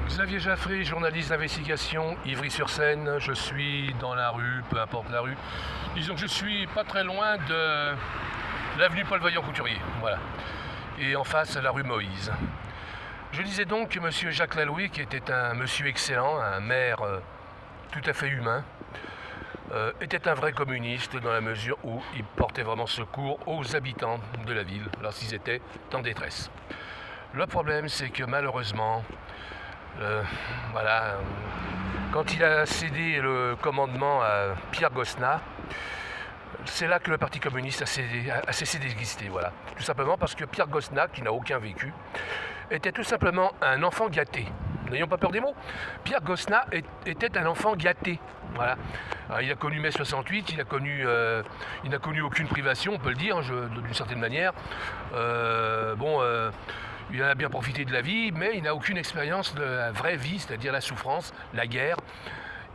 Xavier Jaffré, journaliste d'investigation, Ivry-sur-Seine. Je suis dans la rue, peu importe la rue. Disons que je suis pas très loin de l'avenue Paul-Vaillant-Couturier. Voilà. Et en face, la rue Moïse. Je disais donc que M. Jacques Lalouët, qui était un monsieur excellent, un maire tout à fait humain, était un vrai communiste dans la mesure où il portait vraiment secours aux habitants de la ville lorsqu'ils étaient en détresse. Le problème, c'est que malheureusement, voilà, quand il a cédé le commandement à Pierre Gosselin, c'est là que le Parti communiste a cessé d'exister. Voilà. Tout simplement parce que Pierre Gosselin, qui n'a aucun vécu, était tout simplement un enfant gâté. N'ayons pas peur des mots. Pierre Gosselin était un enfant gâté. Voilà. Alors, il a connu mai 68, il n'a connu aucune privation, on peut le dire, d'une certaine manière. Il en a bien profité de la vie, mais il n'a aucune expérience de la vraie vie, c'est-à-dire la souffrance, la guerre.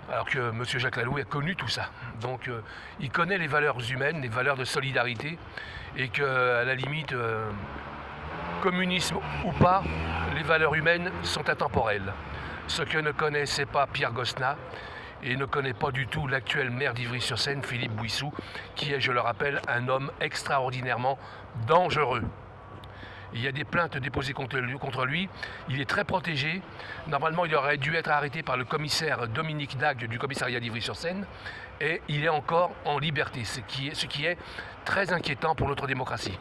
Alors que M. Jacques Lalouët a connu tout ça. Donc il connaît les valeurs humaines, les valeurs de solidarité, et qu'à la limite, communisme ou pas, les valeurs humaines sont intemporelles. Ce que ne connaissait pas Pierre Gosselin, et ne connaît pas du tout l'actuel maire d'Ivry-sur-Seine, Philippe Bouissou, qui est, je le rappelle, un homme extraordinairement dangereux. Il y a des plaintes déposées contre lui, il est très protégé. Normalement, il aurait dû être arrêté par le commissaire Dominique Dague du commissariat d'Ivry-sur-Seine, et il est encore en liberté, ce qui est très inquiétant pour notre démocratie.